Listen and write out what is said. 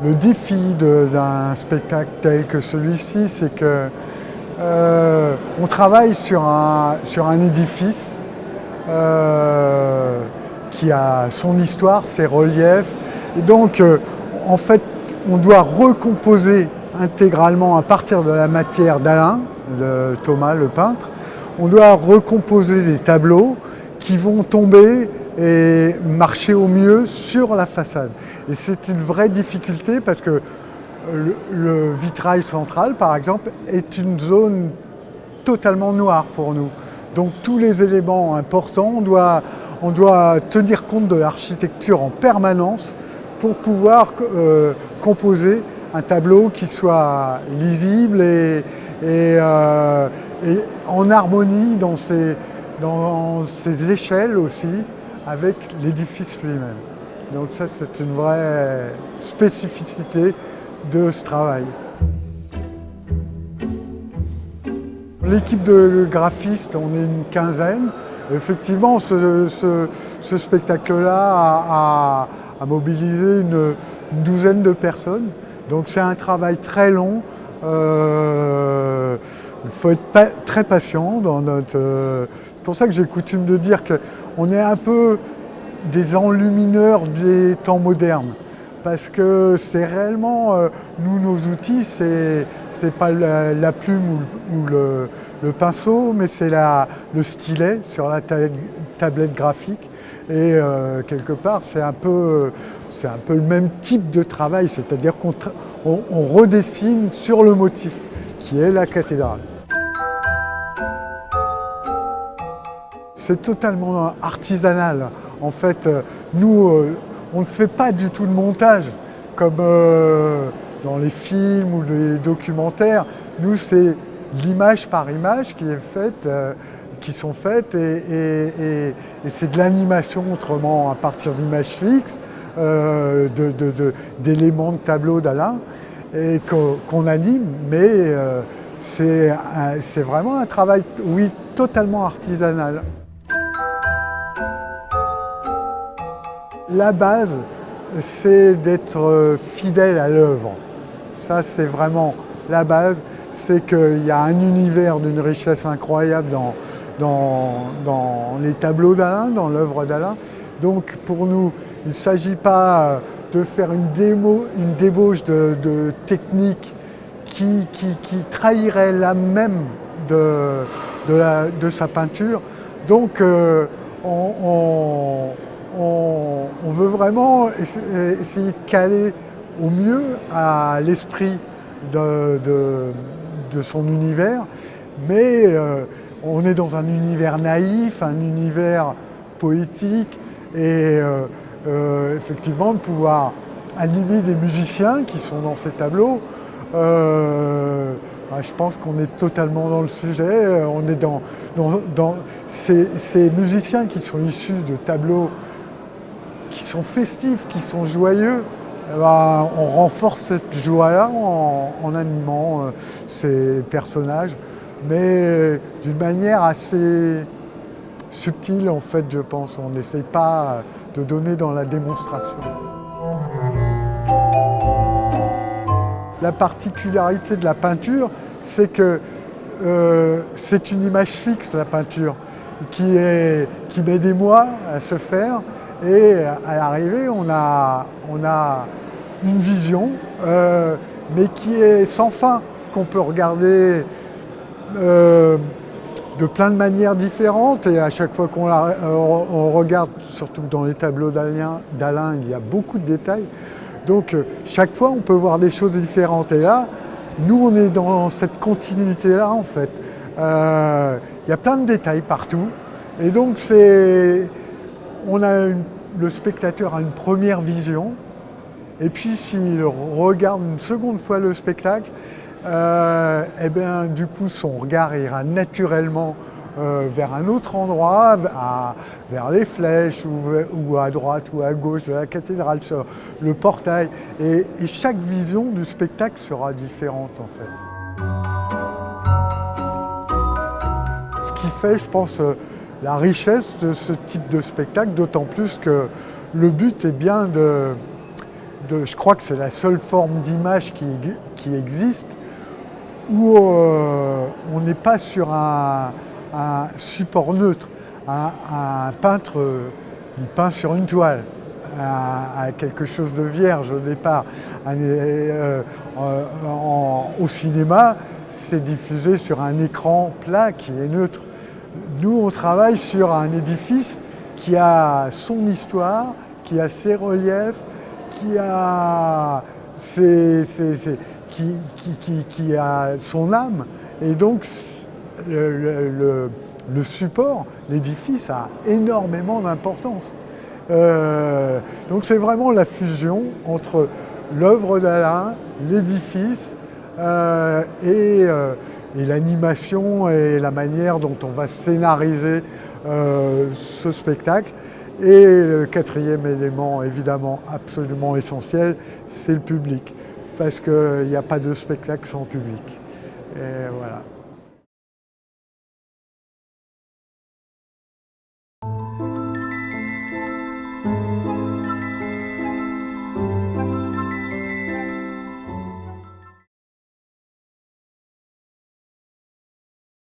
Le défi d'un spectacle tel que celui-ci, c'est que on travaille sur un édifice qui a son histoire, ses reliefs. Et donc, en fait, on doit recomposer intégralement à partir de la matière d'Alain, de Thomas le peintre. On doit recomposer des tableaux qui vont tomber et marcher au mieux sur la façade. Et c'est une vraie difficulté parce que le vitrail central, par exemple, est une zone totalement noire pour nous. Donc tous les éléments importants, on doit tenir compte de l'architecture en permanence pour pouvoir composer un tableau qui soit lisible et en harmonie dans ses échelles aussi avec l'édifice lui-même. Donc ça, c'est une vraie spécificité de ce travail. L'équipe de graphistes, on est une quinzaine. Effectivement, ce spectacle-là a mobilisé une douzaine de personnes. Donc c'est un travail très long. Il faut être très patient dans c'est pour ça que j'ai coutume de dire qu'on est un peu des enlumineurs des temps modernes. Parce que c'est réellement, nous, nos outils, c'est pas la plume ou le pinceau, mais c'est le stylet sur la tablette graphique. Et quelque part, c'est un peu le même type de travail, c'est-à-dire qu'on redessine sur le motif, qui est la cathédrale. C'est totalement artisanal. En fait, nous, on ne fait pas du tout de montage comme dans les films ou les documentaires. Nous, c'est l'image par image qui sont faites et c'est de l'animation autrement à partir d'images fixes, d'éléments de tableau d'Alain et qu'on anime, mais c'est vraiment un travail, oui, totalement artisanal. La base, c'est d'être fidèle à l'œuvre. Ça, c'est vraiment la base. C'est qu'il y a un univers d'une richesse incroyable dans les tableaux d'Alain, dans l'œuvre d'Alain. Donc, pour nous, il ne s'agit pas de faire une débauche de technique qui trahirait l'âme même de sa peinture. Donc, on veut vraiment essayer de caler au mieux à l'esprit de son univers, mais on est dans un univers naïf, un univers poétique, et effectivement de pouvoir animer des musiciens qui sont dans ces tableaux. Je pense qu'on est totalement dans le sujet. On est dans ces musiciens qui sont issus de tableaux qui sont festifs, qui sont joyeux. On renforce cette joie-là en animant ces personnages, mais d'une manière assez subtile en fait, je pense. On n'essaye pas de donner dans la démonstration. La particularité de la peinture, c'est que c'est une image fixe, la peinture, qui met des mois à se faire. Et à l'arrivée, on a une vision, mais qui est sans fin, qu'on peut regarder de plein de manières différentes. Et à chaque fois qu'on regarde, surtout dans les tableaux d'Alain, il y a beaucoup de détails. Donc chaque fois, on peut voir des choses différentes. Et là, nous, on est dans cette continuité-là, en fait. Il y a plein de détails partout. Et donc, le spectateur a une première vision. Et puis, s'il regarde une seconde fois le spectacle, du coup, son regard ira naturellement vers un autre endroit, vers les flèches, ou à droite ou à gauche de la cathédrale, sur le portail. Et chaque vision du spectacle sera différente, en fait. Ce qui fait, je pense, la richesse de ce type de spectacle, d'autant plus que le but est bien je crois que c'est la seule forme d'image qui existe, où on n'est pas sur un support neutre. Un peintre, il peint sur une toile, à quelque chose de vierge au départ. Au cinéma, c'est diffusé sur un écran plat qui est neutre. Nous, on travaille sur un édifice qui a son histoire, qui a ses reliefs, qui a, qui a son âme. Et donc, le support, l'édifice a énormément d'importance. Donc c'est vraiment la fusion entre l'œuvre d'Alain, l'édifice et l'animation et la manière dont on va scénariser ce spectacle. Et le quatrième élément, évidemment absolument essentiel, c'est le public. Parce qu'il n'y a pas de spectacle sans public. Et voilà.